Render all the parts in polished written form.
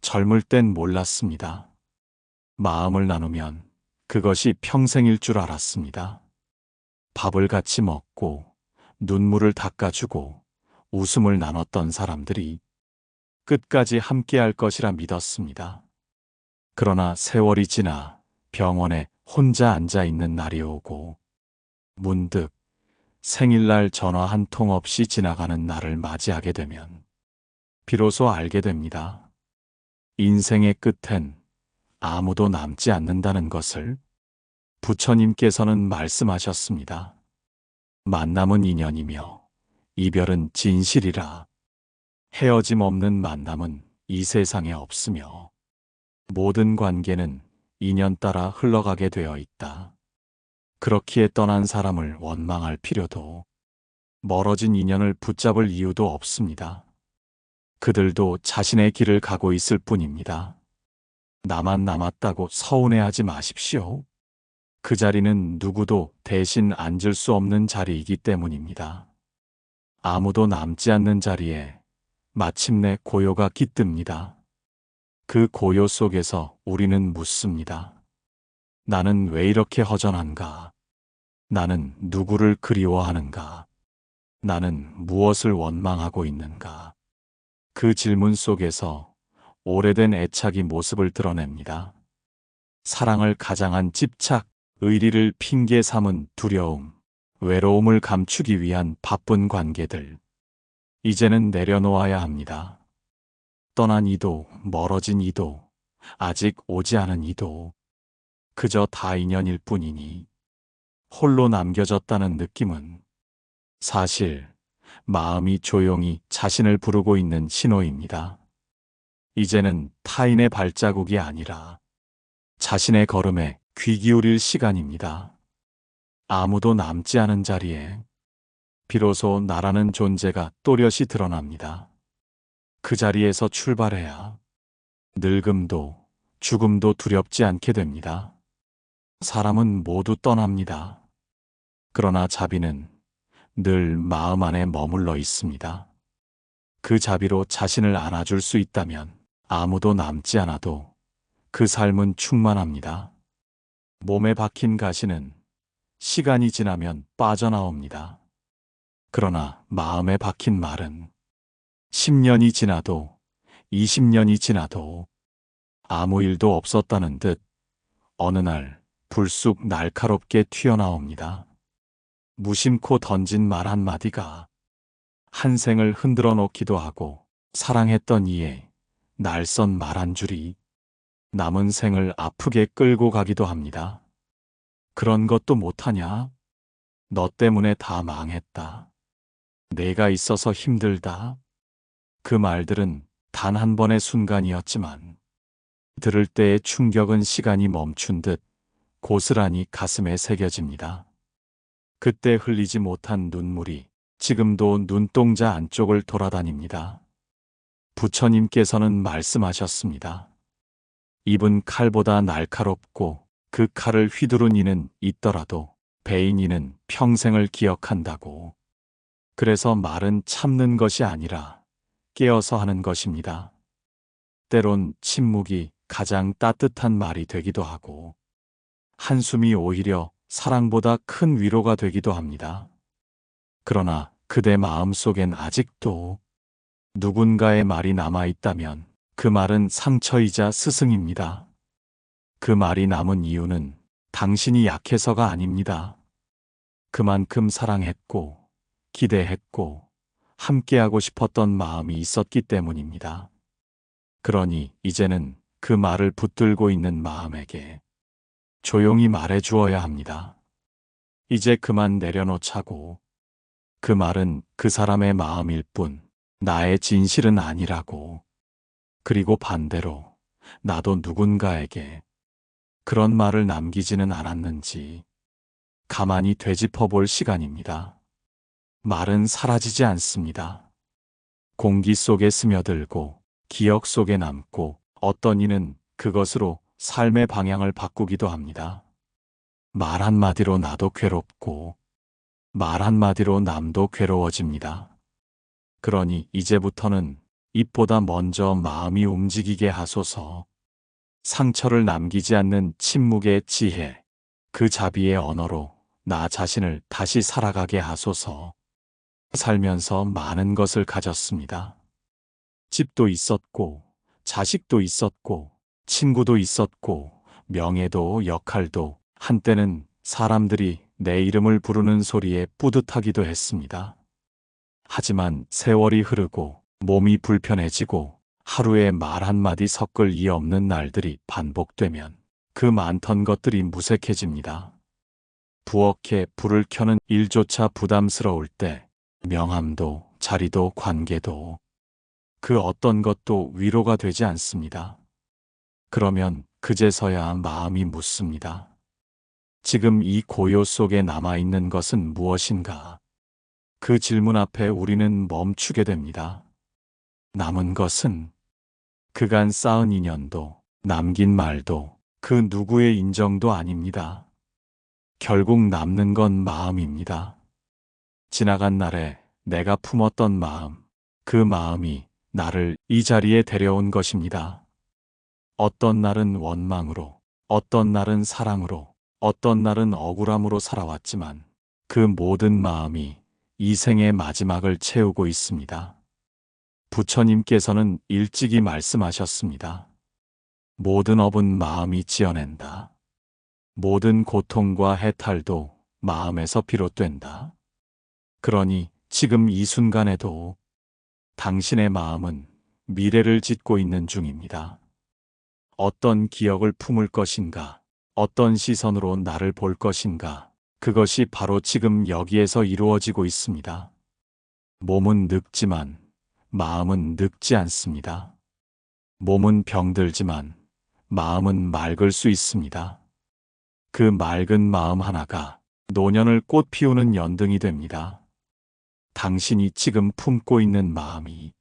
젊을 땐 몰랐습니다. 마음을 나누면 그것이 평생일 줄 알았습니다. 밥을 같이 먹고 눈물을 닦아주고 웃음을 나눴던 사람들이 끝까지 함께할 것이라 믿었습니다. 그러나 세월이 지나 병원에 혼자 앉아 있는 날이 오고 문득 생일날 전화 한 통 없이 지나가는 날을 맞이하게 되면 비로소 알게 됩니다. 인생의 끝엔 아무도 남지 않는다는 것을. 부처님께서는 말씀하셨습니다. 만남은 인연이며 이별은 진실이라. 헤어짐 없는 만남은 이 세상에 없으며 모든 관계는 인연 따라 흘러가게 되어 있다. 그렇기에 떠난 사람을 원망할 필요도 멀어진 인연을 붙잡을 이유도 없습니다. 그들도 자신의 길을 가고 있을 뿐입니다. 나만 남았다고 서운해하지 마십시오. 그 자리는 누구도 대신 앉을 수 없는 자리이기 때문입니다. 아무도 남지 않는 자리에 마침내 고요가 깃듭니다. 그 고요 속에서 우리는 묻습니다. 나는 왜 이렇게 허전한가? 나는 누구를 그리워하는가? 나는 무엇을 원망하고 있는가? 그 질문 속에서 오래된 애착이 모습을 드러냅니다. 사랑을 가장한 집착, 의리를 핑계 삼은 두려움, 외로움을 감추기 위한 바쁜 관계들. 이제는 내려놓아야 합니다. 떠난 이도, 멀어진 이도, 아직 오지 않은 이도 그저 다 인연일 뿐이니 홀로 남겨졌다는 느낌은 사실 마음이 조용히 자신을 부르고 있는 신호입니다. 이제는 타인의 발자국이 아니라 자신의 걸음에 귀 기울일 시간입니다. 아무도 남지 않은 자리에 비로소 나라는 존재가 또렷이 드러납니다. 그 자리에서 출발해야 늙음도 죽음도 두렵지 않게 됩니다. 사람은 모두 떠납니다. 그러나 자비는 늘 마음 안에 머물러 있습니다. 그 자비로 자신을 안아줄 수 있다면 아무도 남지 않아도 그 삶은 충만합니다. 몸에 박힌 가시는 시간이 지나면 빠져나옵니다. 그러나 마음에 박힌 말은 10년이 지나도 20년이 지나도 아무 일도 없었다는 듯 어느 날 불쑥 날카롭게 튀어나옵니다. 무심코 던진 말 한마디가 한 생을 흔들어 놓기도 하고 사랑했던 이에 날선 말 한 줄이 남은 생을 아프게 끌고 가기도 합니다. 그런 것도 못하냐? 너 때문에 다 망했다. 내가 있어서 힘들다. 그 말들은 단 한 번의 순간이었지만 들을 때의 충격은 시간이 멈춘 듯 고스란히 가슴에 새겨집니다. 그때 흘리지 못한 눈물이 지금도 눈동자 안쪽을 돌아다닙니다. 부처님께서는 말씀하셨습니다. 입은 칼보다 날카롭고 그 칼을 휘두른 이는 있더라도 베인 이는 평생을 기억한다고. 그래서 말은 참는 것이 아니라 깨어서 하는 것입니다. 때론 침묵이 가장 따뜻한 말이 되기도 하고 한숨이 오히려 사랑보다 큰 위로가 되기도 합니다. 그러나 그대 마음속엔 아직도 누군가의 말이 남아있다면 그 말은 상처이자 스승입니다. 그 말이 남은 이유는 당신이 약해서가 아닙니다. 그만큼 사랑했고 기대했고 함께하고 싶었던 마음이 있었기 때문입니다. 그러니 이제는 그 말을 붙들고 있는 마음에게 조용히 말해 주어야 합니다. 이제 그만 내려놓자고. 그 말은 그 사람의 마음일 뿐 나의 진실은 아니라고. 그리고 반대로 나도 누군가에게 그런 말을 남기지는 않았는지 가만히 되짚어 볼 시간입니다. 말은 사라지지 않습니다. 공기 속에 스며들고 기억 속에 남고 어떤 이는 그것으로 삶의 방향을 바꾸기도 합니다. 말 한마디로 나도 괴롭고 말 한마디로 남도 괴로워집니다. 그러니 이제부터는 입보다 먼저 마음이 움직이게 하소서. 상처를 남기지 않는 침묵의 지혜, 그 자비의 언어로 나 자신을 다시 살아가게 하소서. 살면서 많은 것을 가졌습니다. 집도 있었고, 자식도 있었고, 친구도 있었고, 명예도 역할도, 한때는 사람들이 내 이름을 부르는 소리에 뿌듯하기도 했습니다. 하지만 세월이 흐르고 몸이 불편해지고 하루에 말 한마디 섞을 이 없는 날들이 반복되면 그 많던 것들이 무색해집니다. 부엌에 불을 켜는 일조차 부담스러울 때 명함도 자리도 관계도 그 어떤 것도 위로가 되지 않습니다. 그러면 그제서야 마음이 묻습니다. 지금 이 고요 속에 남아있는 것은 무엇인가? 그 질문 앞에 우리는 멈추게 됩니다. 남은 것은 그간 쌓은 인연도 남긴 말도 그 누구의 인정도 아닙니다. 결국 남는 건 마음입니다. 지나간 날에 내가 품었던 마음, 그 마음이 나를 이 자리에 데려온 것입니다. 어떤 날은 원망으로, 어떤 날은 사랑으로, 어떤 날은 억울함으로 살아왔지만 그 모든 마음이 이 생의 마지막을 채우고 있습니다. 부처님께서는 일찍이 말씀하셨습니다. 모든 업은 마음이 지어낸다. 모든 고통과 해탈도 마음에서 비롯된다. 그러니 지금 이 순간에도 당신의 마음은 미래를 짓고 있는 중입니다. 어떤 기억을 품을 것인가, 어떤 시선으로 나를 볼 것인가, 그것이 바로 지금 여기에서 이루어지고 있습니다. 몸은 늙지만 마음은 늙지 않습니다. 몸은 병들지만 마음은 맑을 수 있습니다. 그 맑은 마음 하나가 노년을 꽃 피우는 연등이 됩니다. 당신이 지금 품고 있는 마음이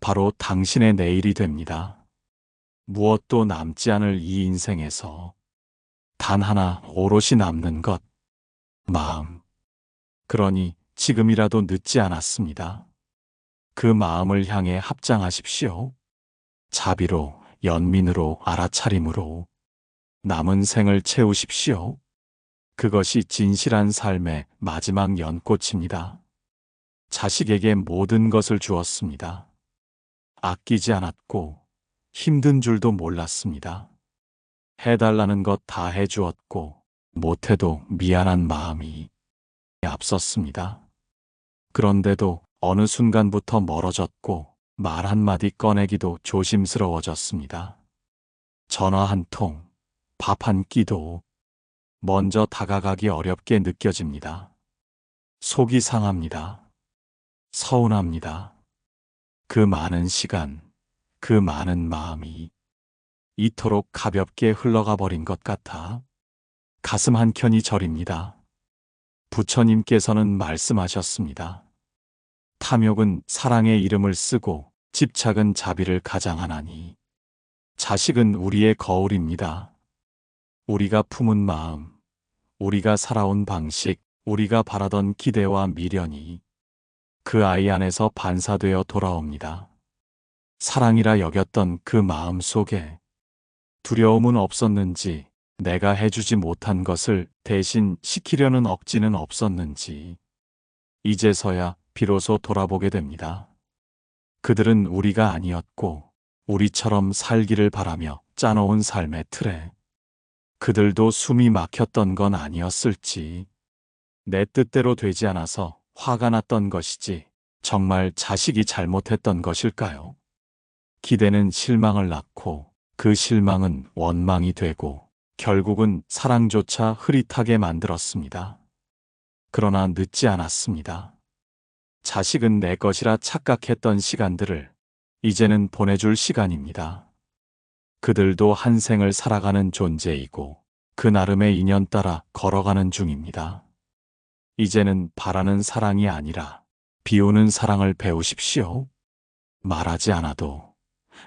바로 당신의 내일이 됩니다. 무엇도 남지 않을 이 인생에서 단 하나 오롯이 남는 것, 마음. 그러니 지금이라도 늦지 않았습니다. 그 마음을 향해 합장하십시오. 자비로, 연민으로, 알아차림으로 남은 생을 채우십시오. 그것이 진실한 삶의 마지막 연꽃입니다. 자식에게 모든 것을 주었습니다. 아끼지 않았고 힘든 줄도 몰랐습니다. 해달라는 것 다 해주었고 못해도 미안한 마음이 앞섰습니다. 그런데도 어느 순간부터 멀어졌고 말 한마디 꺼내기도 조심스러워졌습니다. 전화 한 통, 밥 한 끼도 먼저 다가가기 어렵게 느껴집니다. 속이 상합니다. 서운합니다. 그 많은 시간, 그 많은 마음이 이토록 가볍게 흘러가 버린 것 같아 가슴 한켠이 저립니다. 부처님께서는 말씀하셨습니다. 탐욕은 사랑의 이름을 쓰고 집착은 자비를 가장하나니 자식은 우리의 거울입니다. 우리가 품은 마음, 우리가 살아온 방식, 우리가 바라던 기대와 미련이 그 아이 안에서 반사되어 돌아옵니다. 사랑이라 여겼던 그 마음 속에 두려움은 없었는지, 내가 해주지 못한 것을 대신 시키려는 억지는 없었는지, 이제서야 비로소 돌아보게 됩니다. 그들은 우리가 아니었고, 우리처럼 살기를 바라며 짜놓은 삶의 틀에 그들도 숨이 막혔던 건 아니었을지, 내 뜻대로 되지 않아서 화가 났던 것이지, 정말 자식이 잘못했던 것일까요? 기대는 실망을 낳고, 그 실망은 원망이 되고, 결국은 사랑조차 흐릿하게 만들었습니다. 그러나 늦지 않았습니다. 자식은 내 것이라 착각했던 시간들을 이제는 보내줄 시간입니다. 그들도 한 생을 살아가는 존재이고 그 나름의 인연 따라 걸어가는 중입니다. 이제는 바라는 사랑이 아니라 비우는 사랑을 배우십시오. 말하지 않아도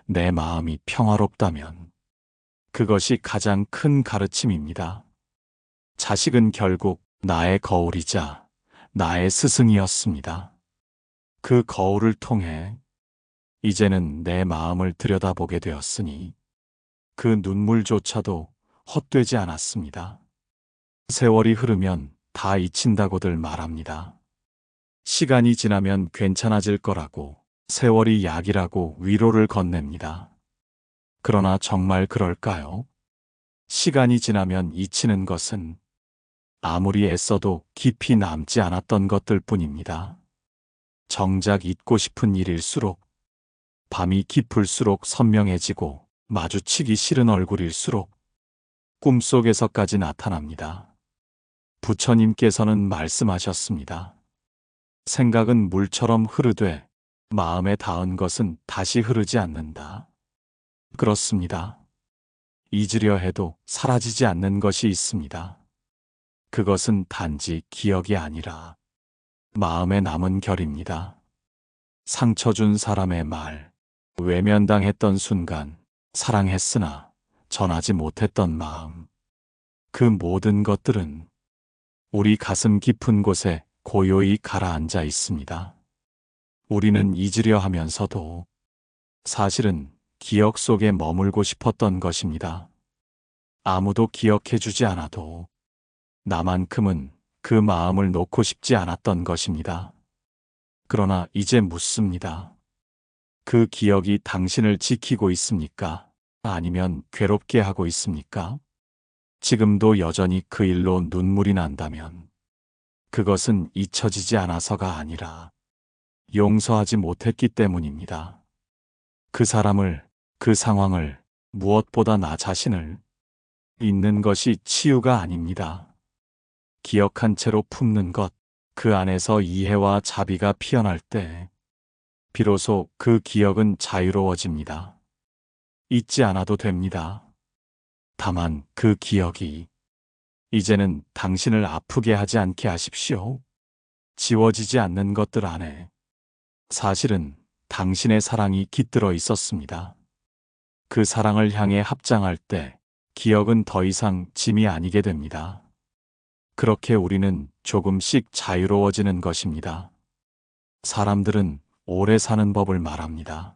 내 마음이 평화롭다면 그것이 가장 큰 가르침입니다. 자식은 결국 나의 거울이자 나의 스승이었습니다. 그 거울을 통해 이제는 내 마음을 들여다보게 되었으니 그 눈물조차도 헛되지 않았습니다. 세월이 흐르면 다 잊힌다고들 말합니다. 시간이 지나면 괜찮아질 거라고, 세월이 약이라고 위로를 건넵니다. 그러나 정말 그럴까요? 시간이 지나면 잊히는 것은 아무리 애써도 깊이 남지 않았던 것들 뿐입니다. 정작 잊고 싶은 일일수록, 밤이 깊을수록 선명해지고 마주치기 싫은 얼굴일수록 꿈속에서까지 나타납니다. 부처님께서는 말씀하셨습니다. 생각은 물처럼 흐르되 마음에 닿은 것은 다시 흐르지 않는다. 그렇습니다. 잊으려 해도 사라지지 않는 것이 있습니다. 그것은 단지 기억이 아니라 마음에 남은 결입니다. 상처 준 사람의 말, 외면당했던 순간, 사랑했으나 전하지 못했던 마음. 그 모든 것들은 우리 가슴 깊은 곳에 고요히 가라앉아 있습니다. 우리는 잊으려 하면서도 사실은 기억 속에 머물고 싶었던 것입니다. 아무도 기억해주지 않아도 나만큼은 그 마음을 놓고 싶지 않았던 것입니다. 그러나 이제 묻습니다. 그 기억이 당신을 지키고 있습니까? 아니면 괴롭게 하고 있습니까? 지금도 여전히 그 일로 눈물이 난다면 그것은 잊혀지지 않아서가 아니라 용서하지 못했기 때문입니다. 그 사람을, 그 상황을, 무엇보다 나 자신을 잊는 것이 치유가 아닙니다. 기억한 채로 품는 것, 그 안에서 이해와 자비가 피어날 때 비로소 그 기억은 자유로워집니다. 잊지 않아도 됩니다. 다만 그 기억이 이제는 당신을 아프게 하지 않게 하십시오. 지워지지 않는 것들 안에 사실은 당신의 사랑이 깃들어 있었습니다. 그 사랑을 향해 합장할 때 기억은 더 이상 짐이 아니게 됩니다. 그렇게 우리는 조금씩 자유로워지는 것입니다. 사람들은 오래 사는 법을 말합니다.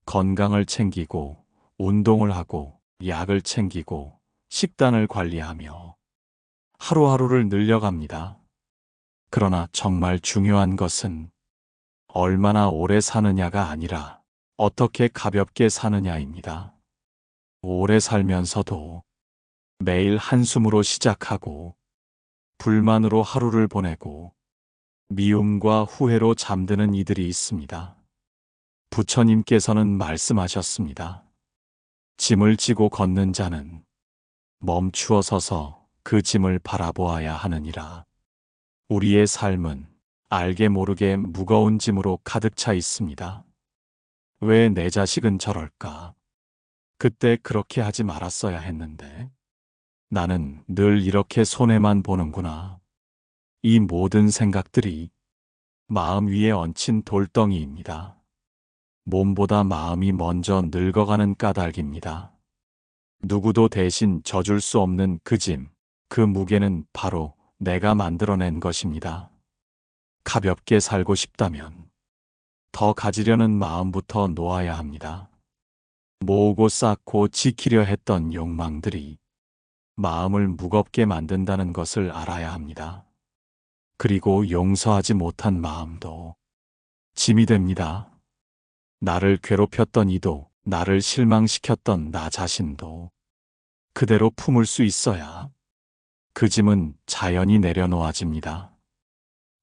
건강을 챙기고, 운동을 하고, 약을 챙기고, 식단을 관리하며 하루하루를 늘려갑니다. 그러나 정말 중요한 것은 얼마나 오래 사느냐가 아니라 어떻게 가볍게 사느냐입니다. 오래 살면서도 매일 한숨으로 시작하고 불만으로 하루를 보내고 미움과 후회로 잠드는 이들이 있습니다. 부처님께서는 말씀하셨습니다. 짐을 지고 걷는 자는 멈추어 서서 그 짐을 바라보아야 하느니라. 우리의 삶은 알게 모르게 무거운 짐으로 가득 차 있습니다. 왜 내 자식은 저럴까? 그때 그렇게 하지 말았어야 했는데. 나는 늘 이렇게 손해만 보는구나. 이 모든 생각들이 마음 위에 얹힌 돌덩이입니다. 몸보다 마음이 먼저 늙어가는 까닭입니다. 누구도 대신 져줄 수 없는 그 짐, 그 무게는 바로 내가 만들어낸 것입니다. 가볍게 살고 싶다면 더 가지려는 마음부터 놓아야 합니다. 모으고 쌓고 지키려 했던 욕망들이 마음을 무겁게 만든다는 것을 알아야 합니다. 그리고 용서하지 못한 마음도 짐이 됩니다. 나를 괴롭혔던 이도, 나를 실망시켰던 나 자신도 그대로 품을 수 있어야 그 짐은 자연히 내려놓아집니다.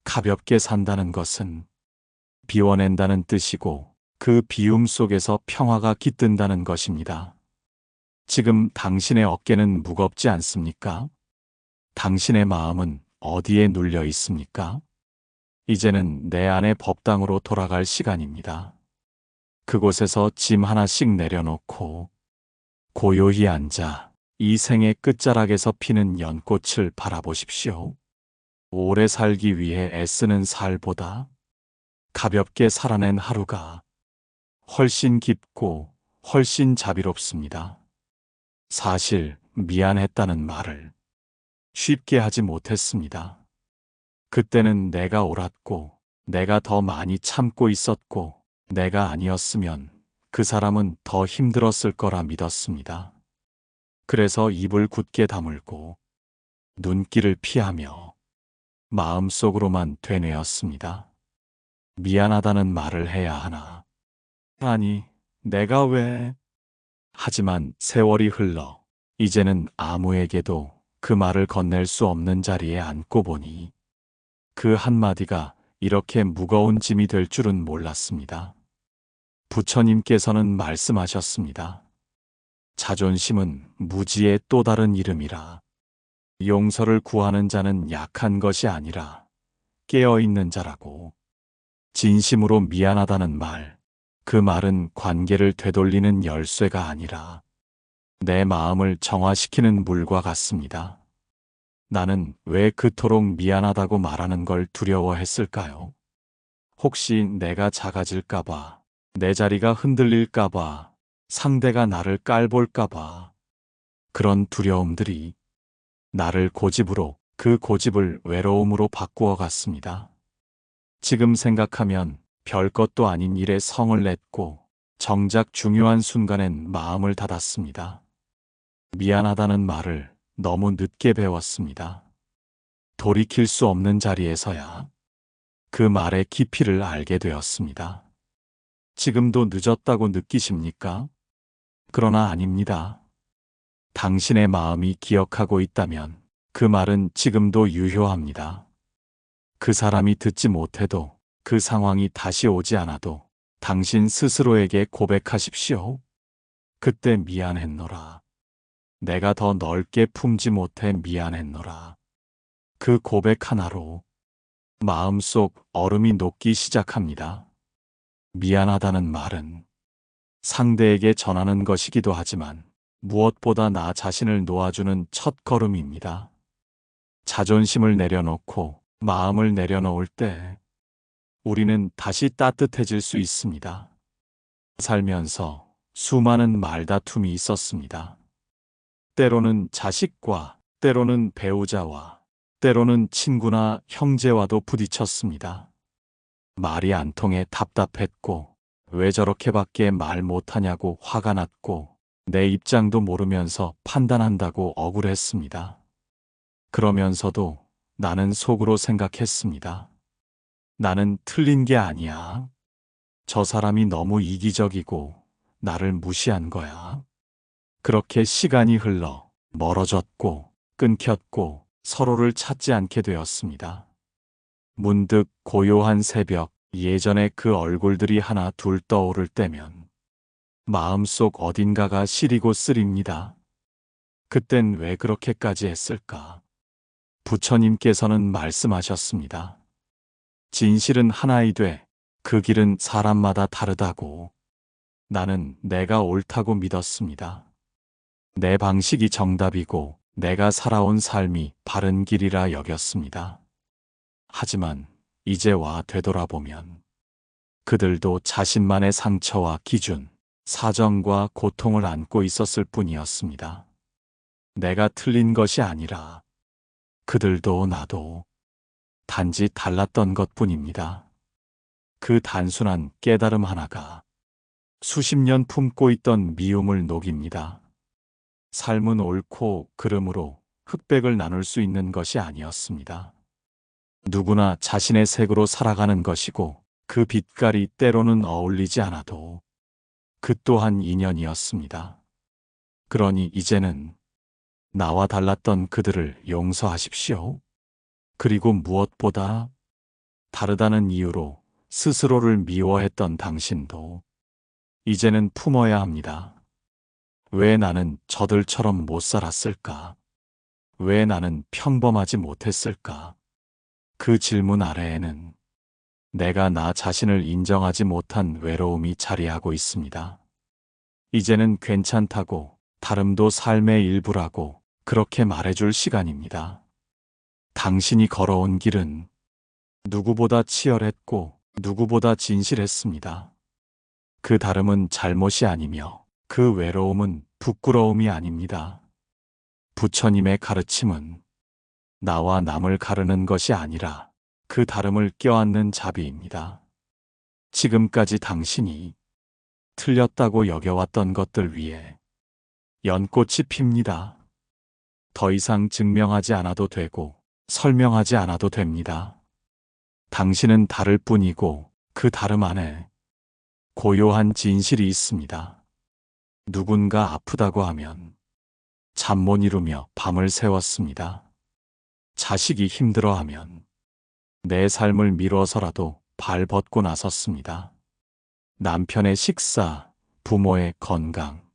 가볍게 산다는 것은 비워낸다는 뜻이고 그 비움 속에서 평화가 깃든다는 것입니다. 지금 당신의 어깨는 무겁지 않습니까? 당신의 마음은 어디에 눌려 있습니까? 이제는 내 안의 법당으로 돌아갈 시간입니다. 그곳에서 짐 하나씩 내려놓고 고요히 앉아 이 생의 끝자락에서 피는 연꽃을 바라보십시오. 오래 살기 위해 애쓰는 살보다 가볍게 살아낸 하루가 훨씬 깊고 훨씬 자비롭습니다. 사실 미안했다는 말을 쉽게 하지 못했습니다. 그때는 내가 옳았고 내가 더 많이 참고 있었고 내가 아니었으면 그 사람은 더 힘들었을 거라 믿었습니다. 그래서 입을 굳게 다물고 눈길을 피하며 마음속으로만 되뇌었습니다. 미안하다는 말을 해야 하나? 아니, 내가 왜? 하지만 세월이 흘러 이제는 아무에게도 그 말을 건넬 수 없는 자리에 앉고 보니 그 한마디가 이렇게 무거운 짐이 될 줄은 몰랐습니다. 부처님께서는 말씀하셨습니다. 자존심은 무지의 또 다른 이름이라. 용서를 구하는 자는 약한 것이 아니라 깨어있는 자라고. 진심으로 미안하다는 말, 그 말은 관계를 되돌리는 열쇠가 아니라 내 마음을 정화시키는 물과 같습니다. 나는 왜 그토록 미안하다고 말하는 걸 두려워했을까요? 혹시 내가 작아질까봐, 내 자리가 흔들릴까봐, 상대가 나를 깔볼까봐, 그런 두려움들이 나를 고집으로, 그 고집을 외로움으로 바꾸어 갔습니다. 지금 생각하면 별것도 아닌 일에 성을 냈고 정작 중요한 순간엔 마음을 닫았습니다. 미안하다는 말을 너무 늦게 배웠습니다. 돌이킬 수 없는 자리에서야 그 말의 깊이를 알게 되었습니다. 지금도 늦었다고 느끼십니까? 그러나 아닙니다. 당신의 마음이 기억하고 있다면 그 말은 지금도 유효합니다. 그 사람이 듣지 못해도, 그 상황이 다시 오지 않아도 당신 스스로에게 고백하십시오. 그때 미안했노라. 내가 더 넓게 품지 못해 미안했노라. 그 고백 하나로 마음속 얼음이 녹기 시작합니다. 미안하다는 말은 상대에게 전하는 것이기도 하지만 무엇보다 나 자신을 놓아주는 첫 걸음입니다. 자존심을 내려놓고 마음을 내려놓을 때 우리는 다시 따뜻해질 수 있습니다. 살면서 수많은 말다툼이 있었습니다. 때로는 자식과, 때로는 배우자와, 때로는 친구나 형제와도 부딪혔습니다. 말이 안 통해 답답했고, 왜 저렇게밖에 말 못하냐고 화가 났고, 내 입장도 모르면서 판단한다고 억울했습니다. 그러면서도 나는 속으로 생각했습니다. 나는 틀린 게 아니야. 저 사람이 너무 이기적이고 나를 무시한 거야. 그렇게 시간이 흘러 멀어졌고 끊겼고 서로를 찾지 않게 되었습니다. 문득 고요한 새벽, 예전에 그 얼굴들이 하나 둘 떠오를 때면 마음속 어딘가가 시리고 쓰립니다. 그땐 왜 그렇게까지 했을까? 부처님께서는 말씀하셨습니다. 진실은 하나이되 그 길은 사람마다 다르다고. 나는 내가 옳다고 믿었습니다. 내 방식이 정답이고 내가 살아온 삶이 바른 길이라 여겼습니다. 하지만 이제 와 되돌아보면 그들도 자신만의 상처와 기준, 사정과 고통을 안고 있었을 뿐이었습니다. 내가 틀린 것이 아니라 그들도 나도 단지 달랐던 것뿐입니다. 그 단순한 깨달음 하나가 수십 년 품고 있던 미움을 녹입니다. 삶은 옳고 그름으로 흑백을 나눌 수 있는 것이 아니었습니다. 누구나 자신의 색으로 살아가는 것이고 그 빛깔이 때로는 어울리지 않아도 그 또한 인연이었습니다. 그러니 이제는 나와 달랐던 그들을 용서하십시오. 그리고 무엇보다 다르다는 이유로 스스로를 미워했던 당신도 이제는 품어야 합니다. 왜 나는 저들처럼 못 살았을까? 왜 나는 평범하지 못했을까? 그 질문 아래에는 내가 나 자신을 인정하지 못한 외로움이 자리하고 있습니다. 이제는 괜찮다고, 다름도 삶의 일부라고 그렇게 말해줄 시간입니다. 당신이 걸어온 길은 누구보다 치열했고 누구보다 진실했습니다. 그 다름은 잘못이 아니며 그 외로움은 부끄러움이 아닙니다. 부처님의 가르침은 나와 남을 가르는 것이 아니라 그 다름을 껴안는 자비입니다. 지금까지 당신이 틀렸다고 여겨왔던 것들 위에 연꽃이 핍니다. 더 이상 증명하지 않아도 되고 설명하지 않아도 됩니다. 당신은 다를 뿐이고 그 다름 안에 고요한 진실이 있습니다. 누군가 아프다고 하면 잠 못 이루며 밤을 새웠습니다. 자식이 힘들어하면 내 삶을 미뤄서라도 발벗고 나섰습니다. 남편의 식사, 부모의 건강,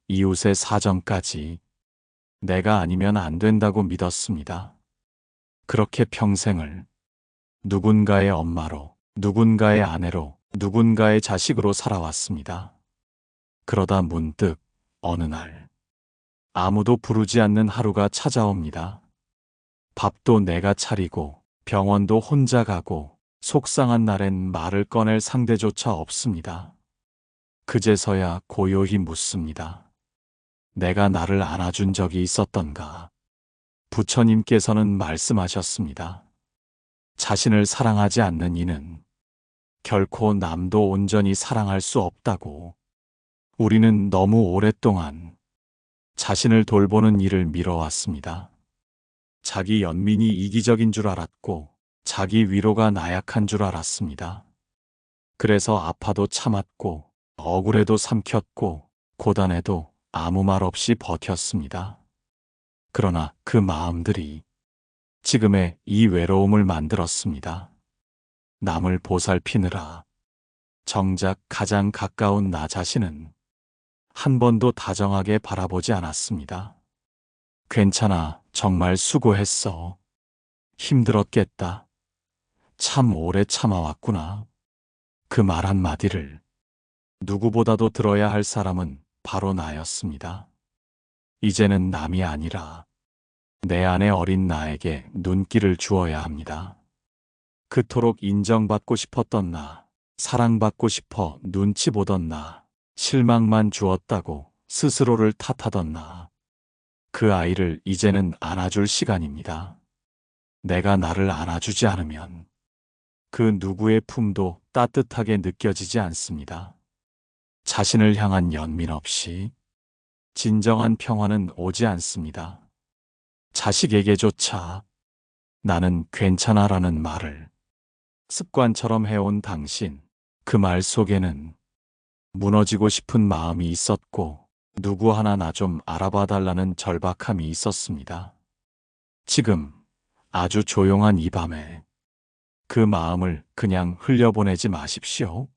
이웃의 사정까지 내가 아니면 안 된다고 믿었습니다. 그렇게 평생을 누군가의 엄마로, 누군가의 아내로, 누군가의 자식으로 살아왔습니다. 그러다 문득 어느 날 아무도 부르지 않는 하루가 찾아옵니다. 밥도 내가 차리고 병원도 혼자 가고 속상한 날엔 말을 꺼낼 상대조차 없습니다. 그제서야 고요히 묻습니다. 내가 나를 안아준 적이 있었던가? 부처님께서는 말씀하셨습니다. 자신을 사랑하지 않는 이는 결코 남도 온전히 사랑할 수 없다고. 우리는 너무 오랫동안 자신을 돌보는 일을 미뤄왔습니다. 자기 연민이 이기적인 줄 알았고 자기 위로가 나약한 줄 알았습니다. 그래서 아파도 참았고 억울해도 삼켰고 고단해도 아무 말 없이 버텼습니다. 그러나 그 마음들이 지금의 이 외로움을 만들었습니다. 남을 보살피느라 정작 가장 가까운 나 자신은 한 번도 다정하게 바라보지 않았습니다. 괜찮아, 정말 수고했어. 힘들었겠다. 참 오래 참아왔구나. 그 말 한마디를 누구보다도 들어야 할 사람은 바로 나였습니다. 이제는 남이 아니라 내 안의 어린 나에게 눈길을 주어야 합니다. 그토록 인정받고 싶었던 나, 사랑받고 싶어 눈치 보던 나, 실망만 주었다고 스스로를 탓하던 나, 그 아이를 이제는 안아줄 시간입니다. 내가 나를 안아주지 않으면 그 누구의 품도 따뜻하게 느껴지지 않습니다. 자신을 향한 연민 없이 진정한 평화는 오지 않습니다. 자식에게조차 나는 괜찮아라는 말을 습관처럼 해온 당신, 그 말 속에는 무너지고 싶은 마음이 있었고 누구 하나 나 좀 알아봐 달라는 절박함이 있었습니다. 지금 아주 조용한 이 밤에 그 마음을 그냥 흘려보내지 마십시오.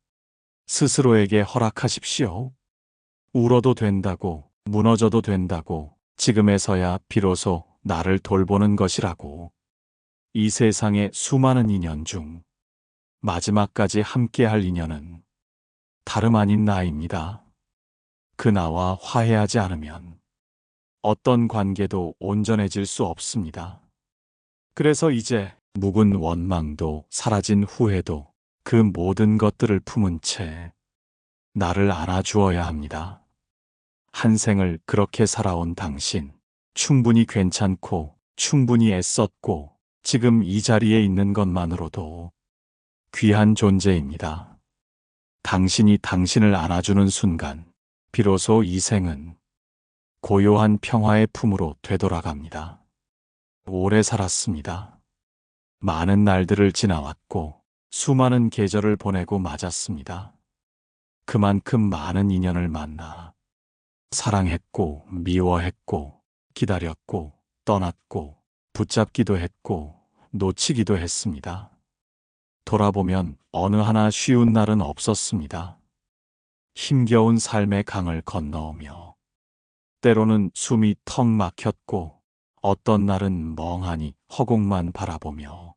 스스로에게 허락하십시오. 울어도 된다고, 무너져도 된다고, 지금에서야 비로소 나를 돌보는 것이라고. 이 세상의 수많은 인연 중 마지막까지 함께할 인연은 다름 아닌 나입니다. 그 나와 화해하지 않으면 어떤 관계도 온전해질 수 없습니다. 그래서 이제 묵은 원망도 사라진 후회도 그 모든 것들을 품은 채 나를 안아주어야 합니다. 한 생을 그렇게 살아온 당신, 충분히 괜찮고 충분히 애썼고 지금 이 자리에 있는 것만으로도 귀한 존재입니다. 당신이 당신을 안아주는 순간 비로소 이 생은 고요한 평화의 품으로 되돌아갑니다. 오래 살았습니다. 많은 날들을 지나왔고 수많은 계절을 보내고 맞았습니다. 그만큼 많은 인연을 만나 사랑했고 미워했고 기다렸고 떠났고 붙잡기도 했고 놓치기도 했습니다. 돌아보면 어느 하나 쉬운 날은 없었습니다. 힘겨운 삶의 강을 건너오며 때로는 숨이 턱 막혔고 어떤 날은 멍하니 허공만 바라보며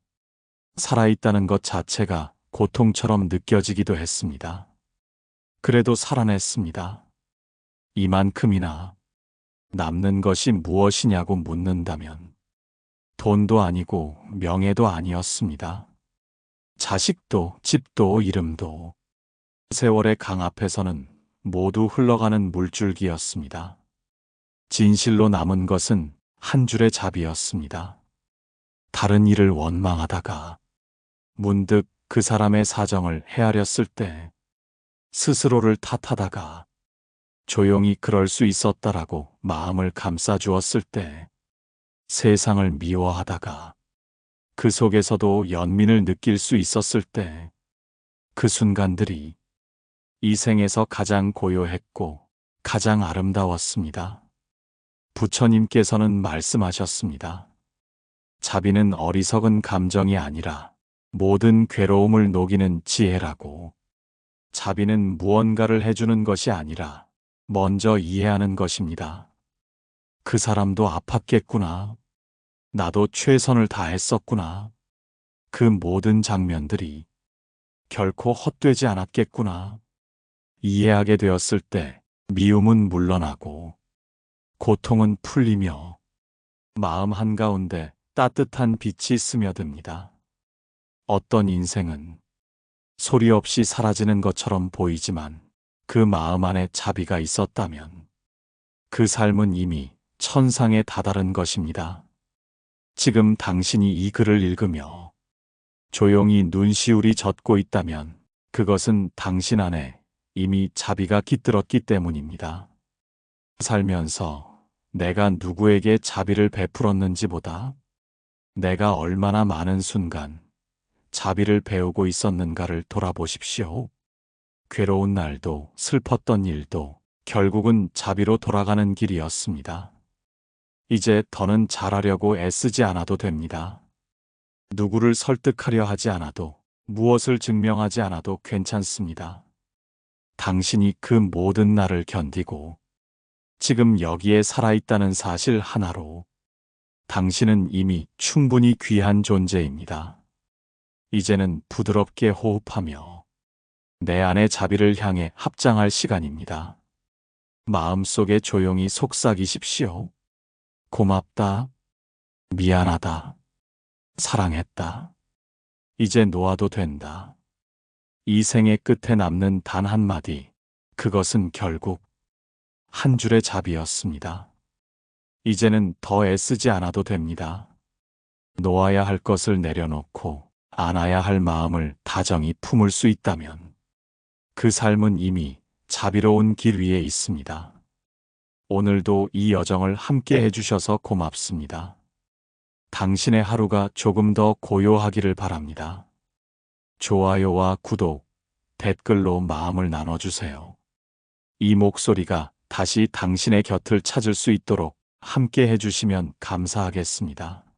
살아있다는 것 자체가 고통처럼 느껴지기도 했습니다. 그래도 살아냈습니다. 이만큼이나 남는 것이 무엇이냐고 묻는다면 돈도 아니고 명예도 아니었습니다. 자식도 집도 이름도 세월의 강 앞에서는 모두 흘러가는 물줄기였습니다. 진실로 남은 것은 한 줄의 잡이었습니다. 다른 일을 원망하다가 문득 그 사람의 사정을 헤아렸을 때 스스로를 탓하다가 조용히 그럴 수 있었다라고 마음을 감싸주었을 때 세상을 미워하다가 그 속에서도 연민을 느낄 수 있었을 때 그 순간들이 이 생에서 가장 고요했고 가장 아름다웠습니다. 부처님께서는 말씀하셨습니다. 자비는 어리석은 감정이 아니라 모든 괴로움을 녹이는 지혜라고. 자비는 무언가를 해주는 것이 아니라 먼저 이해하는 것입니다. 그 사람도 아팠겠구나. 나도 최선을 다했었구나. 그 모든 장면들이 결코 헛되지 않았겠구나. 이해하게 되었을 때 미움은 물러나고 고통은 풀리며 마음 한가운데 따뜻한 빛이 스며듭니다. 어떤 인생은 소리 없이 사라지는 것처럼 보이지만 그 마음 안에 자비가 있었다면 그 삶은 이미 천상에 다다른 것입니다. 지금 당신이 이 글을 읽으며 조용히 눈시울이 젖고 있다면 그것은 당신 안에 이미 자비가 깃들었기 때문입니다. 살면서 내가 누구에게 자비를 베풀었는지보다 내가 얼마나 많은 순간 자비를 배우고 있었는가를 돌아보십시오. 괴로운 날도 슬펐던 일도 결국은 자비로 돌아가는 길이었습니다. 이제 더는 잘하려고 애쓰지 않아도 됩니다. 누구를 설득하려 하지 않아도 무엇을 증명하지 않아도 괜찮습니다. 당신이 그 모든 날을 견디고 지금 여기에 살아있다는 사실 하나로 당신은 이미 충분히 귀한 존재입니다. 이제는 부드럽게 호흡하며 내 안의 자비를 향해 합장할 시간입니다. 마음속에 조용히 속삭이십시오. 고맙다. 미안하다. 사랑했다. 이제 놓아도 된다. 이 생의 끝에 남는 단 한마디, 그것은 결국 한 줄의 자비였습니다. 이제는 더 애쓰지 않아도 됩니다. 놓아야 할 것을 내려놓고 안아야 할 마음을 다정히 품을 수 있다면 그 삶은 이미 자비로운 길 위에 있습니다. 오늘도 이 여정을 함께 해주셔서 고맙습니다. 당신의 하루가 조금 더 고요하기를 바랍니다. 좋아요와 구독, 댓글로 마음을 나눠주세요. 이 목소리가 다시 당신의 곁을 찾을 수 있도록 함께 해주시면 감사하겠습니다.